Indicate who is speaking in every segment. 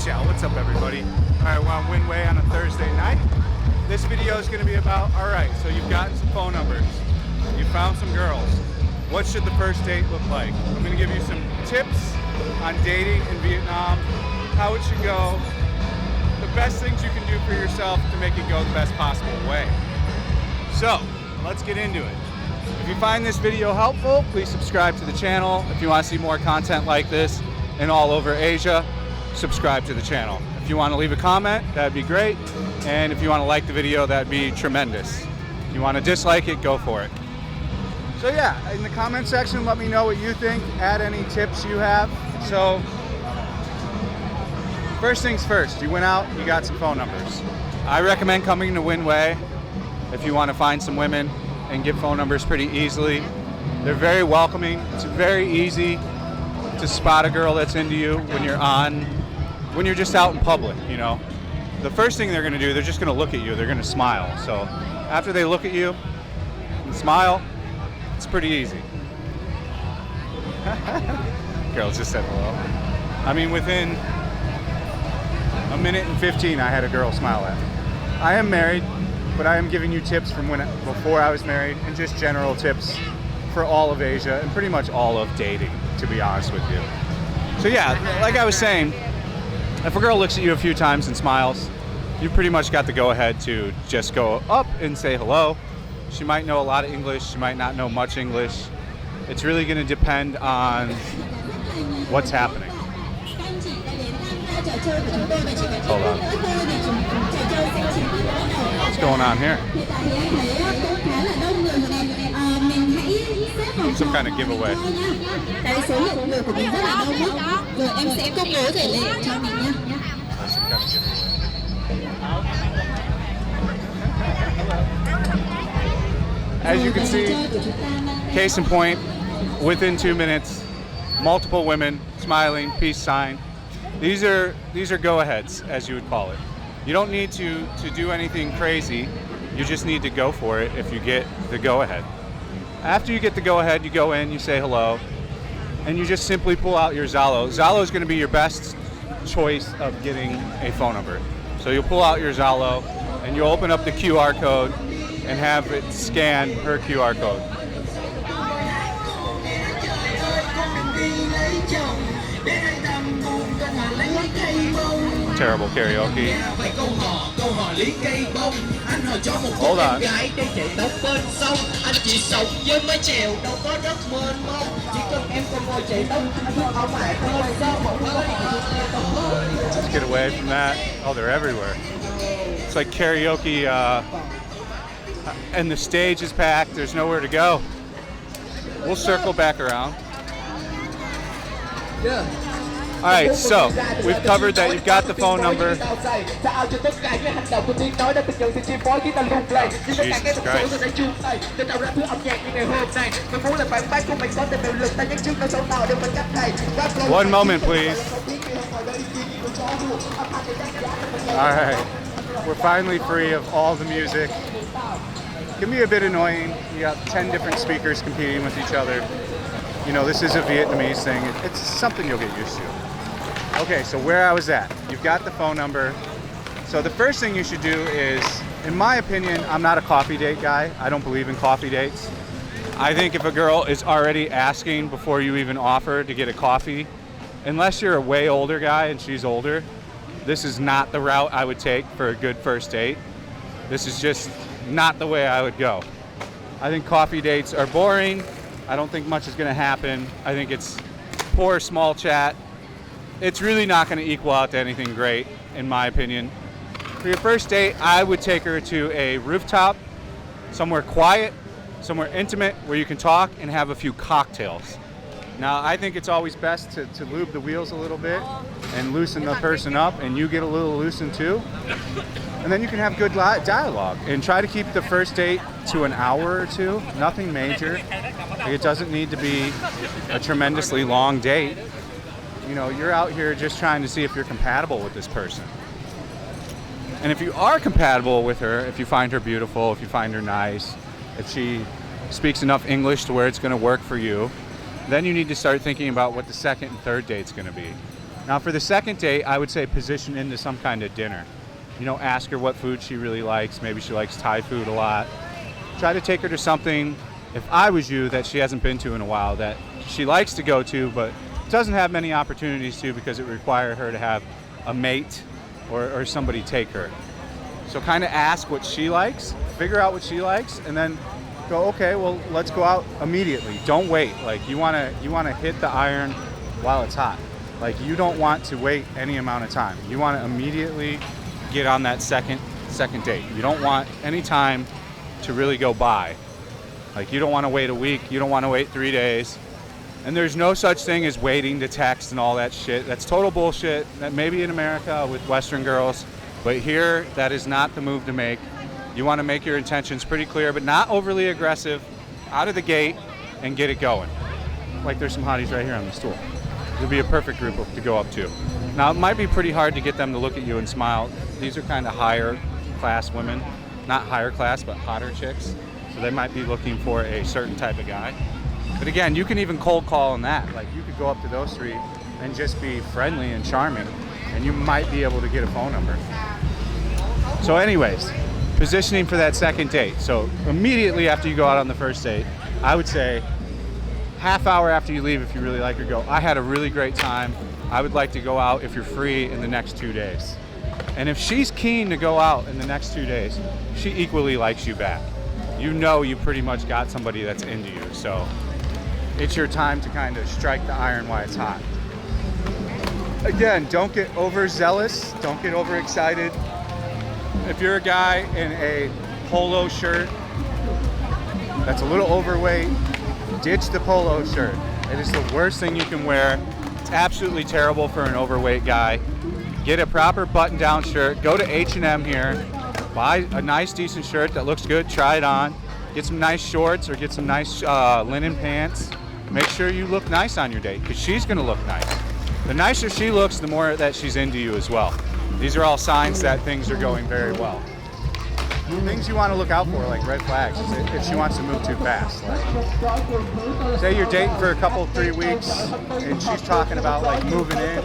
Speaker 1: Ciao, what's up everybody? Alright, we're on Winway on a Thursday night. This video is going to be about, alright, so you've gotten some phone numbers. You found some girls. What should the first date look like? I'm going to give you some tips on dating in Vietnam, how it should go, the best things you can do for yourself to make it go the best possible way. So, let's get into it. If you find this video helpful, please subscribe to the channel. If you want to see more content like this and all over Asia, subscribe to the channel. If you want to leave a comment, that'd be great. And if you want to like the video, that'd be tremendous. If you want to dislike it, go for it. So yeah, in the comment section, let me know what you think. Add any tips you have. So, first things first, you went out, you got some phone numbers. I recommend coming to Winway if you want to find some women and get phone numbers pretty easily. They're very welcoming. It's very easy to spot a girl that's into you when you're just out in public, you know. The first thing they're gonna do, they're just gonna look at you, they're gonna smile. So after they look at you and smile, it's pretty easy. Girls just said hello. I mean, within a minute and 15, I had a girl smile at me. I am married, but I am giving you tips from before I was married and just general tips for all of Asia and pretty much all of dating, to be honest with you. So yeah, like I was saying, if a girl looks at you a few times and smiles, you pretty much got the go-ahead to just go up and say hello. She might know a lot of English, she might not know much English. It's really going to depend on what's happening. Hold on. What's going on here? Some kind of giveaway. As you can see, case in point, within 2 minutes, multiple women smiling, peace sign. These are go-aheads, as you would call it. You don't need to do anything crazy. You just need to go for it if you get the go-ahead. After you get the go-ahead, you go in, you say hello, and you just simply pull out your Zalo. Zalo is going to be your best choice of getting a phone number. So you'll pull out your Zalo, and you'll open up the QR code and have it scan her QR code. Terrible karaoke. Hold on. Let's get away from that. Oh, they're everywhere. It's like karaoke, and the stage is packed. There's nowhere to go. We'll circle back around. Yeah. All right, so we've covered that you've got the phone number. Jesus Christ. 1 moment, please. All right, we're finally free of all the music. It can be a bit annoying. You got 10 different speakers competing with each other. You know, this is a Vietnamese thing. It's something you'll get used to. Okay, so where I was at, you've got the phone number. So the first thing you should do is, in my opinion, I'm not a coffee date guy. I don't believe in coffee dates. I think if a girl is already asking before you even offer to get a coffee, unless you're a way older guy and she's older, this is not the route I would take for a good first date. This is just not the way I would go. I think coffee dates are boring. I don't think much is going to happen. I think it's poor small chat. It's really not going to equal out to anything great, in my opinion. For your first date, I would take her to a rooftop, somewhere quiet, somewhere intimate, where you can talk and have a few cocktails. Now, I think it's always best to lube the wheels a little bit and loosen the person up, and you get a little loosened too. And then you can have good dialogue and try to keep the first date to an hour or two. Nothing major. Like, it doesn't need to be a tremendously long date. You know, you're out here just trying to see if you're compatible with this person. And if you are compatible with her, if you find her beautiful, if you find her nice, if she speaks enough English to where it's going to work for you, then you need to start thinking about what the second and third date's going to be. Now for the second date, I would say position into some kind of dinner. You know, ask her what food she really likes. Maybe she likes Thai food a lot. Try to take her to something, if I was you, that she hasn't been to in a while, that she likes to go to, but doesn't have many opportunities to because it would require her to have a mate or somebody take her. So kind of ask what she likes, figure out what she likes, and then go, okay, well, let's go out immediately. Don't wait. Like, you wanna hit the iron while it's hot. Like, you don't want to wait any amount of time. You want to immediately get on that second date. You don't want any time to really go by. Like, you don't want to wait a week. You don't want to wait 3 days. And there's no such thing as waiting to text and all that shit. That's total bullshit. That may be in America with Western girls, but here, that is not the move to make. You want to make your intentions pretty clear, but not overly aggressive, out of the gate, and get it going. Like, there's some hotties right here on the stool. It'd be a perfect group to go up to. Now, it might be pretty hard to get them to look at you and smile. These are kind of higher class women. Not higher class, but hotter chicks. So they might be looking for a certain type of guy. But again, you can even cold call on that. Like, you could go up to those three and just be friendly and charming, and you might be able to get a phone number. So anyways, positioning for that second date. So immediately after you go out on the first date, I would say half hour after you leave, if you really like her, go, I had a really great time. I would like to go out if you're free in the next 2 days. And if she's keen to go out in the next 2 days, she equally likes you back. You know you pretty much got somebody that's into you. So it's your time to kind of strike the iron while it's hot. Again, don't get overzealous. Don't get overexcited. If you're a guy in a polo shirt that's a little overweight, ditch the polo shirt. It is the worst thing you can wear. It's absolutely terrible for an overweight guy. Get a proper button-down shirt. Go to H&M here. Buy a nice, decent shirt that looks good. Try it on. Get some nice shorts or get some nice linen pants. Make sure you look nice on your date because she's going to look nice. The nicer she looks, the more that she's into you as well. These are all signs that things are going very well. Things you want to look out for, like red flags, is if she wants to move too fast. Like, say you're dating for a couple, 3 weeks, and she's talking about like moving in.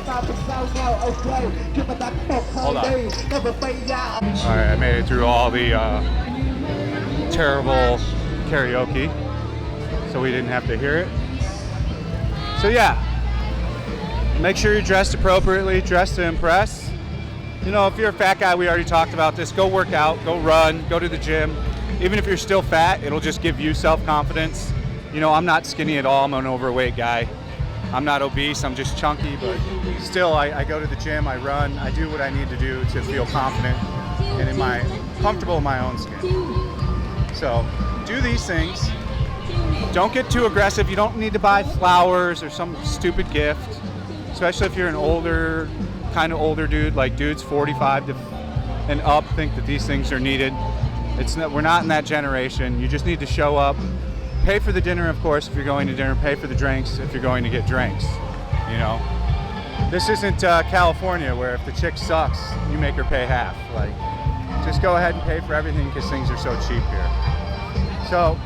Speaker 1: Hold on. All right, I made it through all the terrible karaoke, so we didn't have to hear it. So yeah, make sure you're dressed appropriately, dressed to impress. You know, if you're a fat guy, we already talked about this, go work out, go run, go to the gym. Even if you're still fat, it'll just give you self-confidence. You know, I'm not skinny at all, I'm an overweight guy. I'm not obese, I'm just chunky, but still I go to the gym, I run, I do what I need to do to feel confident and comfortable in my own skin. So, do these things. Don't get too aggressive, you don't need to buy flowers or some stupid gift, especially if you're an kind of older dude, like dudes 45 and up think that these things are needed. We're not in that generation. You just need to show up, pay for the dinner, of course, if you're going to dinner, pay for the drinks if you're going to get drinks. You know, this isn't California where if the chick sucks, you make her pay half. Like, just go ahead and pay for everything because things are so cheap here. So,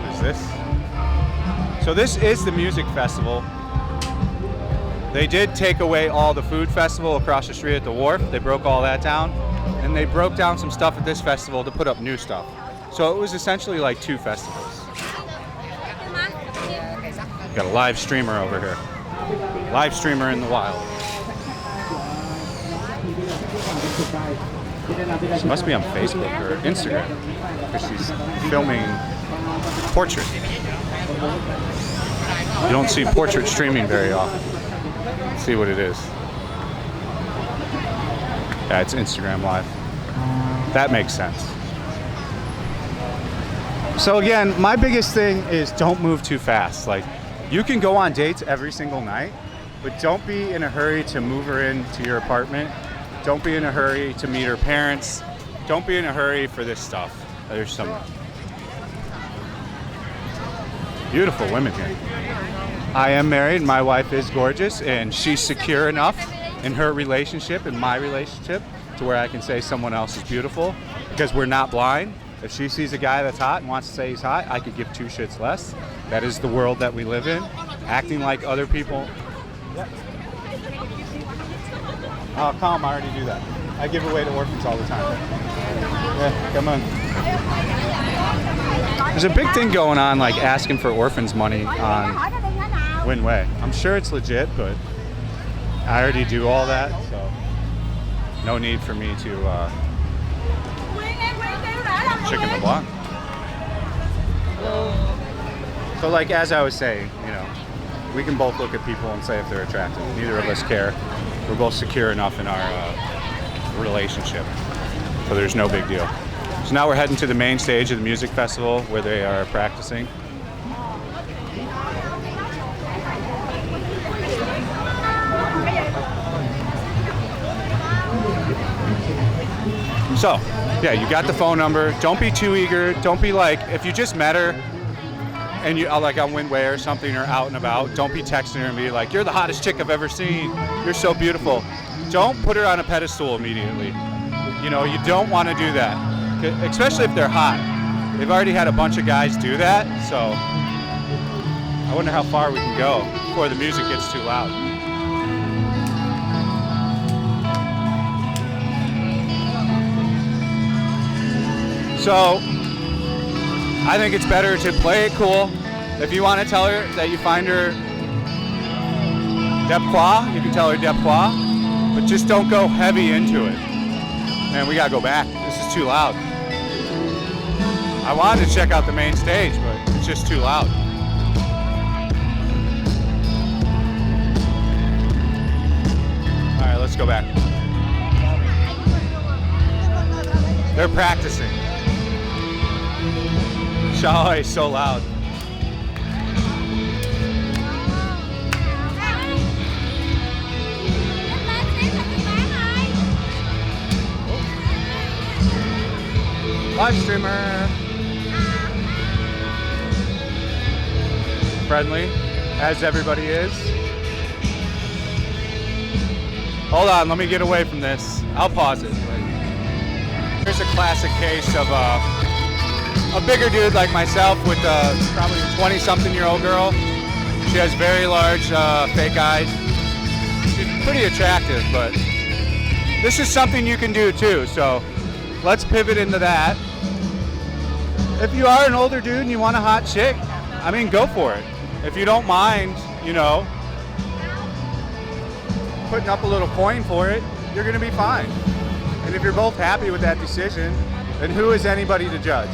Speaker 1: what is this? So this is the music festival. They did take away all the food festival across the street at the wharf. They broke all that down. And they broke down some stuff at this festival to put up new stuff. So it was essentially like 2 festivals. Got a live streamer over here. Live streamer in the wild. She must be on Facebook or Instagram because she's filming portrait. You don't see portrait streaming very often. Let's see what it is. Yeah, it's Instagram Live. That makes sense. So again, my biggest thing is don't move too fast. Like, you can go on dates every single night, but don't be in a hurry to move her into your apartment. Don't be in a hurry to meet her parents. Don't be in a hurry for this stuff. There's some beautiful women here. I am married, my wife is gorgeous, and she's secure enough in her relationship, in my relationship, to where I can say someone else is beautiful, because we're not blind. If she sees a guy that's hot and wants to say he's hot, I could give two shits less. That is the world that we live in. Acting like other people. Yeah. Oh, calm, I already do that. I give away to orphans all the time. Yeah, come on. There's a big thing going on, like asking for orphans money on Winway. I'm sure it's legit, but I already do all that, so no need for me to chicken the block. So like as I was saying, you know, we can both look at people and say if they're attractive. Neither of us care. We're both secure enough in our relationship, so there's no big deal. So now we're heading to the main stage of the music festival where they are practicing. So, yeah, you got the phone number. Don't be too eager. Don't be like, if you just met her and you like on Windway or something or out and about, don't be texting her and be like, you're the hottest chick I've ever seen. You're so beautiful. Don't put her on a pedestal immediately. You know, you don't want to do that, especially if they're hot. They've already had a bunch of guys do that, so I wonder how far we can go before the music gets too loud. So, I think it's better to play it cool. If you want to tell her that you find her Depquois, you can tell her Depquois, but just don't go heavy into it. Man, we gotta go back. This is too loud. I wanted to check out the main stage, but it's just too loud. All right, let's go back. They're practicing. Shao is so loud. Live streamer. Friendly, as everybody is. Hold on, let me get away from this. I'll pause it. Here's a classic case of a bigger dude like myself with probably a 20-something-year-old girl. She has very large fake eyes. She's pretty attractive, but this is something you can do too, so let's pivot into that. If you are an older dude and you want a hot chick, I mean, go for it. If you don't mind, you know, putting up a little coin for it, you're gonna be fine. And if you're both happy with that decision, then who is anybody to judge?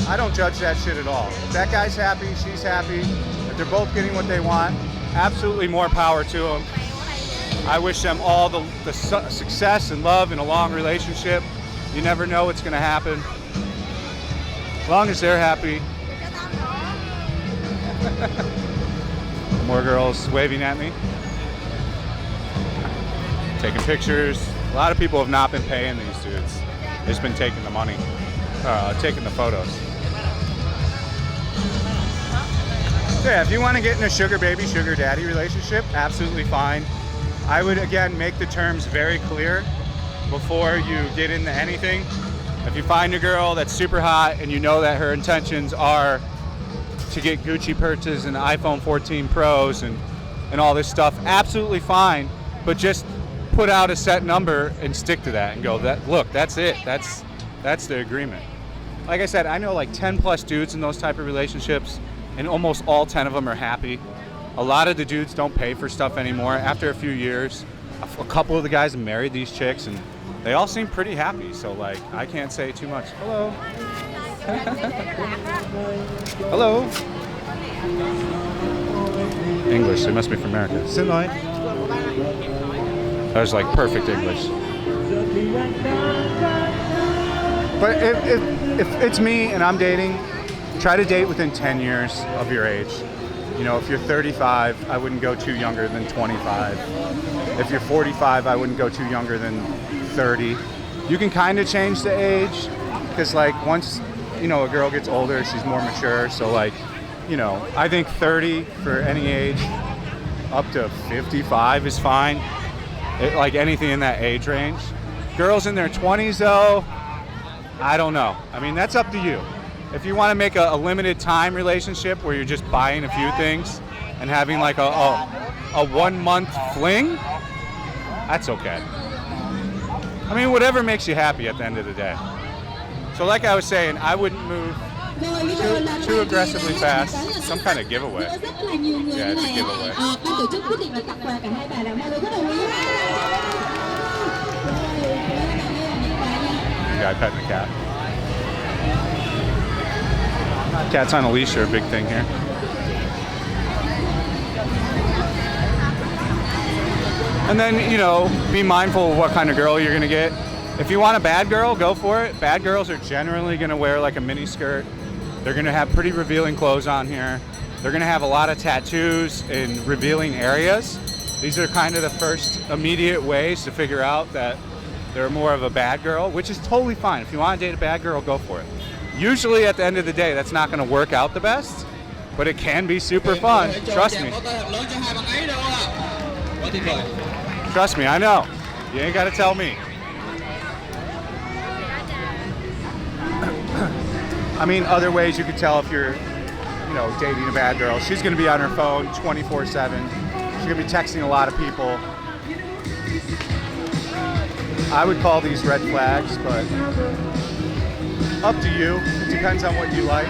Speaker 1: I don't judge that shit at all. If that guy's happy, she's happy, if they're both getting what they want, absolutely more power to them. I wish them all the success and love in a long relationship. You never know what's gonna happen. As long as they're happy. More girls waving at me. Taking pictures. A lot of people have not been paying these dudes. They've just been taking the money, taking the photos. So yeah, if you want to get in a sugar baby, sugar daddy relationship, absolutely fine. I would, again, make the terms very clear before you get into anything. If you find a girl that's super hot and you know that her intentions are to get Gucci purchases and iPhone 14 Pros and all this stuff, absolutely fine, but just put out a set number and stick to that and go, look, that's it. That's the agreement. Like I said, I know like 10 plus dudes in those type of relationships, and almost all 10 of them are happy. A lot of the dudes don't pay for stuff anymore. After a few years, a couple of the guys have married these chicks and they all seem pretty happy, so like I can't say too much. Hello. Hello. English, they must be from America. Sinlai. That was like perfect English. But if it's me and I'm dating, try to date within 10 years of your age. You know, if you're 35, I wouldn't go too younger than 25. If you're 45, I wouldn't go too younger than 30. You can kind of change the age, because like once, you know, a girl gets older, she's more mature. So like, you know, I think 30 for any age, up to 55 is fine. Like anything in that age range. Girls in their 20s though, I don't know. I mean, that's up to you. If you want to make a limited time relationship where you're just buying a few things and having like a 1 month fling, that's okay. I mean, whatever makes you happy at the end of the day. So like I was saying, I wouldn't move too aggressively fast. Some kind of giveaway. Yeah, it's a giveaway. Guy petting the cat. Cats on a leash are a big thing here. And then, you know, be mindful of what kind of girl you're gonna get. If you want a bad girl, go for it. Bad girls are generally gonna wear like a mini skirt. They're gonna have pretty revealing clothes on here. They're gonna have a lot of tattoos in revealing areas. These are kind of the first immediate ways to figure out that they're more of a bad girl, which is totally fine. If you want to date a bad girl, go for it. Usually at the end of the day, that's not going to work out the best, but it can be super fun. Trust me. Trust me, I know. You ain't got to tell me. I mean, other ways you could tell if you're, you know, dating a bad girl. She's going to be on her phone 24/7. She's going to be texting a lot of people. I would call these red flags, but up to you. It depends on what you like.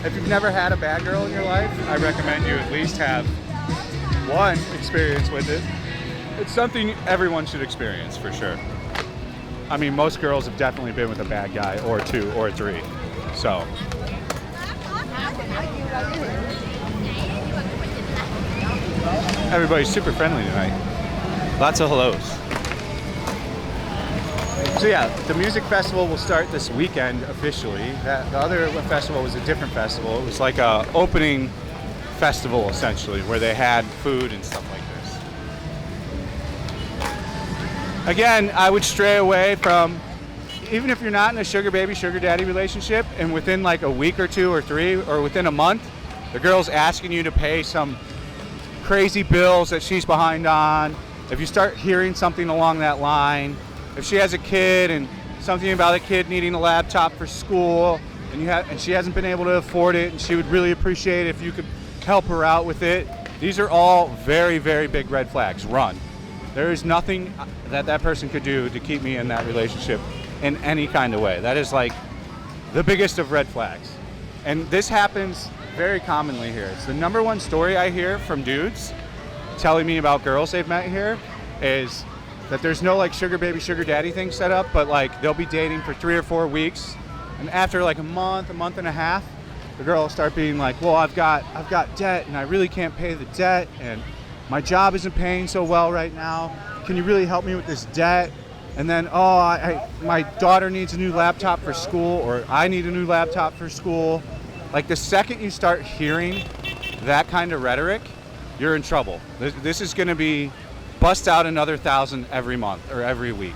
Speaker 1: If you've never had a bad girl in your life, I recommend you at least have one experience with it. It's something everyone should experience for sure. I mean, most girls have definitely been with a bad guy or two or three. So. Everybody's super friendly tonight. Lots of hellos. So yeah, the music festival will start this weekend officially. The other festival was a different festival. It was like a opening festival essentially, where they had food and stuff like this. Again, I would stray away from, even if you're not in a sugar baby, sugar daddy relationship, and within like a week or two or three, or within a month, the girl's asking you to pay some crazy bills that she's behind on. If you start hearing something along that line, if she has a kid and something about a kid needing a laptop for school and she hasn't been able to afford it and she would really appreciate it if you could help her out with it, these are all very, very big red flags. Run. There is nothing that person could do to keep me in that relationship in any kind of way. That is like the biggest of red flags. And this happens very commonly here. It's the number one story I hear from dudes telling me about girls they've met here is that there's no like sugar baby, sugar daddy thing set up, but like they'll be dating for 3 or 4 weeks, and after like a month and a half, the girl will start being like, well, I've got debt and I really can't pay the debt, and my job isn't paying so well right now. Can you really help me with this debt? And then, my daughter needs a new laptop for school, or I need a new laptop for school. Like the second you start hearing that kind of rhetoric, you're in trouble. This is going to be bust out another 1,000 every month or every week,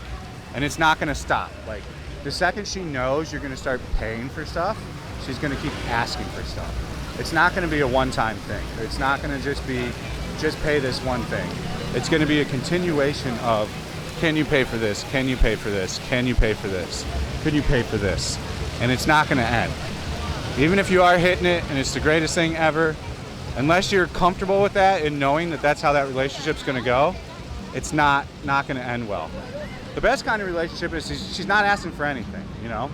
Speaker 1: and it's not going to stop. Like the second she knows you're going to start paying for stuff, she's going to keep asking for stuff. It's not going to be a one-time thing. It's not going to just be pay this one thing. It's going to be a continuation of, can you pay for this? Can you pay for this? Can you pay for this? Can you pay for this? And it's not going to end. Even if you are hitting it and it's the greatest thing ever, unless you're comfortable with that and knowing that that's how that relationship's going to go, it's not going to end well. The best kind of relationship is she's not asking for anything, you know?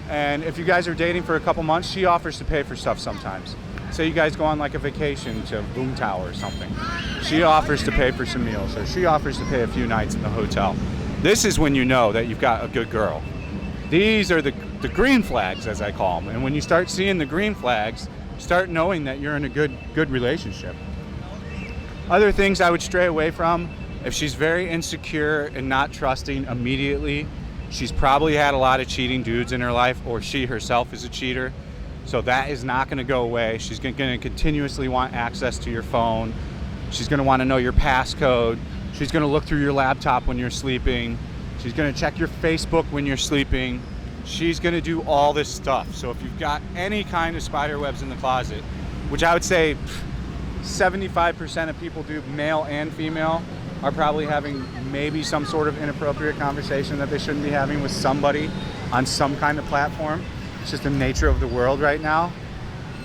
Speaker 1: And if you guys are dating for a couple months, she offers to pay for stuff sometimes. Say you guys go on like a vacation to Boomtown or something. She offers to pay for some meals, or she offers to pay a few nights in the hotel. This is when you know that you've got a good girl. These are the green flags, as I call them. And when you start seeing the green flags, start knowing that you're in a good relationship. Other things I would stray away from, if she's very insecure and not trusting immediately, she's probably had a lot of cheating dudes in her life, or she herself is a cheater. So that is not going to go away. She's going to continuously want access to your phone. She's going to want to know your passcode. She's going to look through your laptop when you're sleeping. She's going to check your Facebook when you're sleeping. She's going to do all this stuff. So if you've got any kind of spider webs in the closet, which I would say 75% of people do, male and female, are probably having maybe some sort of inappropriate conversation that they shouldn't be having with somebody. on some kind of platform. It's just the nature of the world right now.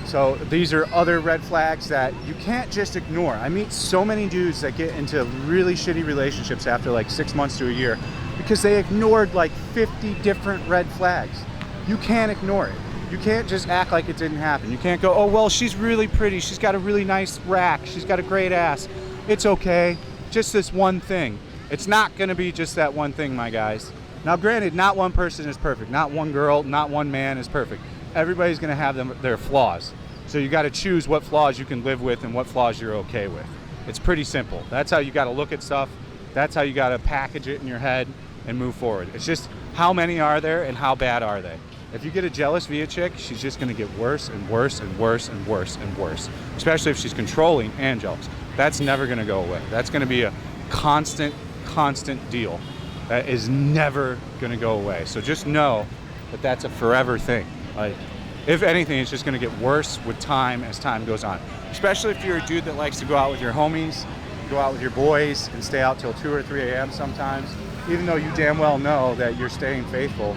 Speaker 1: So these are other red flags that you can't just ignore. I meet so many dudes that get into really shitty relationships after like 6 months to a year because they ignored like 50 different red flags. You can't ignore it. You can't just act like it didn't happen. You can't go, oh, well, she's really pretty. She's got a really nice rack. She's got a great ass. It's okay. Just this one thing. It's not going to be just that one thing, my guys. Now, granted, not one person is perfect. Not one girl, not one man is perfect. Everybody's going to have their flaws. So you got to choose what flaws you can live with and what flaws you're okay with. It's pretty simple. That's how you got to look at stuff. That's how you got to package it in your head and move forward. It's just how many are there and how bad are they? If you get a jealous via chick, she's just going to get worse and worse and worse and worse and worse, especially if she's controlling and jealous. That's never going to go away. That's going to be a constant deal that is never going to go away. So just know that that's a forever thing. Like, if anything, it's just going to get worse with time as time goes on, especially if you're a dude that likes to go out with your homies, go out with your boys and stay out till 2 or 3 a.m. sometimes. Even though you damn well know that you're staying faithful,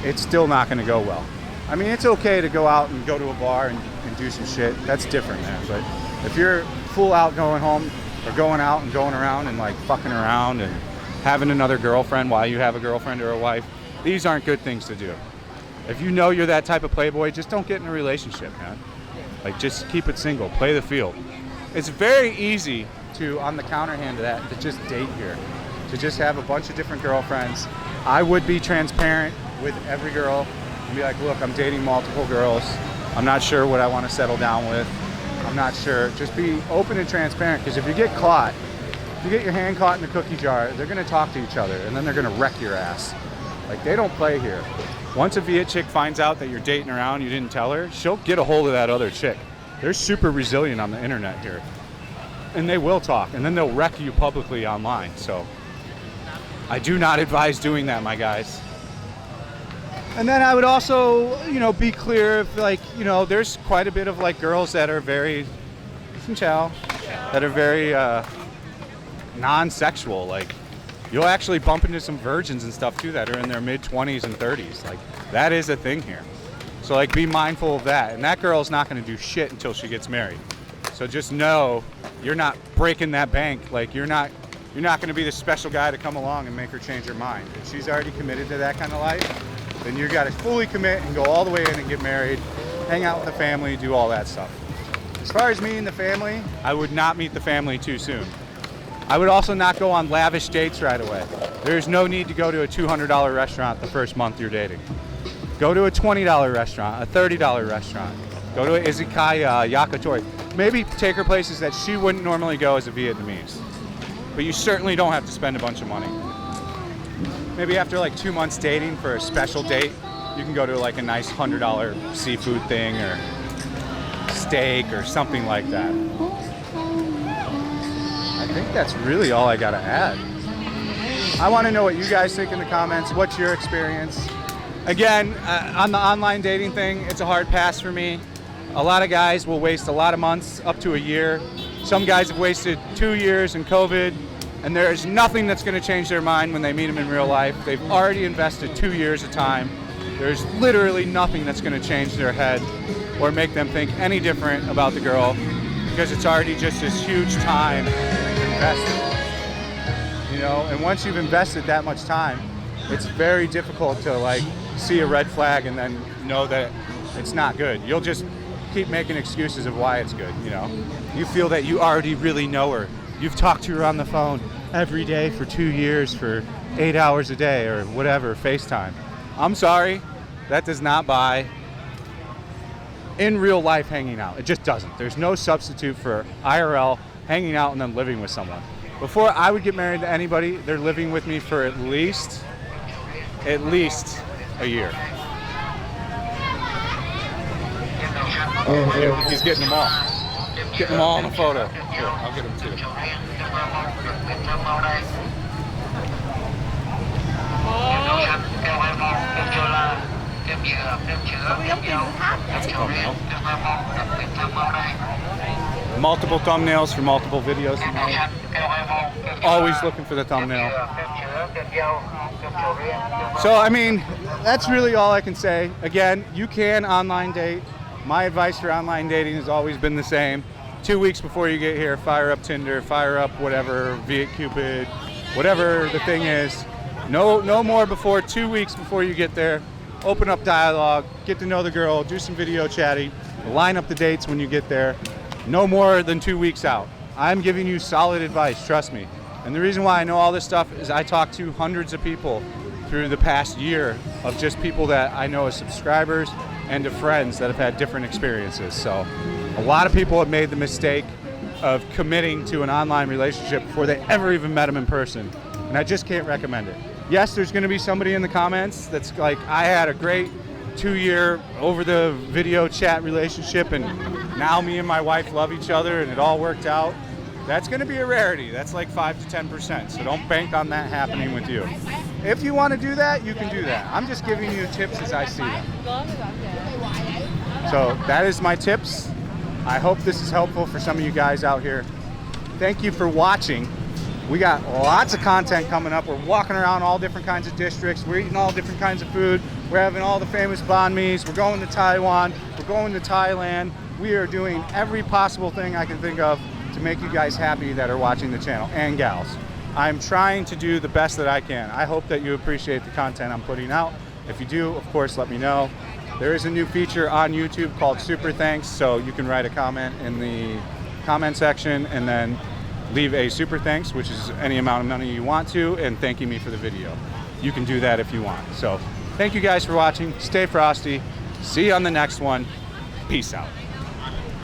Speaker 1: it's still not going to go well. I mean, it's okay to go out and go to a bar and do some shit. That's different, man. But if you're full out going home or going out and going around and like fucking around and having another girlfriend while you have a girlfriend or a wife, these aren't good things to do. If you know you're that type of playboy, just don't get in a relationship, man. Like, just keep it single. Play the field. It's very easy to, on the counter hand to that, to just date here. To just have a bunch of different girlfriends. I would be transparent with every girl and be like, look, I'm dating multiple girls. I'm not sure what I want to settle down with. I'm not sure. Just be open and transparent, because if you get caught, if you get your hand caught in the cookie jar, they're going to talk to each other and then they're going to wreck your ass. Like, they don't play here. Once a Viet chick finds out that you're dating around, you didn't tell her, she'll get a hold of that other chick. They're super resilient on the internet here. And they will talk, and then they'll wreck you publicly online. So I do not advise doing that, my guys. And then I would also, be clear if, like, there's quite a bit of, like, girls that are very, that are very non-sexual. Like, you'll actually bump into some virgins and stuff, too, that are in their mid-20s and 30s. Like, that is a thing here. So, like, be mindful of that. And that girl's not going to do shit until she gets married. So just know you're not breaking that bank. Like, you're not going to be the special guy to come along and make her change her mind. If she's already committed to that kind of life, then you got to fully commit and go all the way in and get married, hang out with the family, do all that stuff. As far as meeting the family, I would not meet the family too soon. I would also not go on lavish dates right away. There's no need to go to a $200 restaurant the first month you're dating. Go to a $20 restaurant, a $30 restaurant. Go to an izakaya, yakitori. Maybe take her places that she wouldn't normally go as a Vietnamese. But you certainly don't have to spend a bunch of money. Maybe after like 2 months dating for a special date, you can go to like a nice $100 seafood thing or steak or something like that. I think that's really all I gotta add. I want to know what you guys think in the comments. What's your experience? Again, on the online dating thing, it's a hard pass for me. A lot of guys will waste a lot of months, up to a year. Some guys have wasted 2 years in COVID, and there is nothing that's going to change their mind when they meet them in real life. They've already invested 2 years of time. There's literally nothing that's going to change their head or make them think any different about the girl, because it's already just this huge time invested. And once you've invested that much time, it's very difficult to like see a red flag and then know that it's not good. You'll just keep making excuses of why it's good. You feel that you already really know her. You've talked to her on the phone every day for 2 years for 8 hours a day or whatever, FaceTime. I'm sorry, that does not buy in real life hanging out. It just doesn't. There's no substitute for IRL hanging out and then living with someone. Before I would get married to anybody, they're living with me for at least a year. Oh, he's getting them all. Getting them all in a photo. Here, I'll get them too. multiple thumbnails for multiple videos. Always looking for the thumbnail. So, I mean, that's really all I can say. Again, you can online date. My advice for online dating has always been the same. 2 weeks before you get here, fire up Tinder, fire up whatever, VietCupid, whatever the thing is. No more before 2 weeks before you get there. Open up dialogue, get to know the girl, do some video chatting, line up the dates when you get there. No more than 2 weeks out. I'm giving you solid advice, trust me. And the reason why I know all this stuff is I talked to hundreds of people through the past year of just people that I know as subscribers and to friends that have had different experiences. So a lot of people have made the mistake of committing to an online relationship before they ever even met them in person. And I just can't recommend it. Yes, there's gonna be somebody in the comments that's like, I had a great 2-year over the video chat relationship and now me and my wife love each other and it all worked out. That's gonna be a rarity. That's like 5 to 10%. So don't bank on that happening with you. If you wanna do that, you can do that. I'm just giving you tips as I see them. So that is my tips. I hope this is helpful for some of you guys out here. Thank you for watching. We got lots of content coming up. We're walking around all different kinds of districts. We're eating all different kinds of food. We're having all the famous banh mi's. We're going to Taiwan. We're going to Thailand. We are doing every possible thing I can think of to make you guys happy that are watching the channel, and gals. I'm trying to do the best that I can. I hope that you appreciate the content I'm putting out. If you do, of course, let me know. There is a new feature on YouTube called Super Thanks, so you can write a comment in the comment section and then leave a super thanks, which is any amount of money you want to, and thanking me for the video. You can do that if you want. So thank you guys for watching. Stay frosty. See you on the next one. Peace out.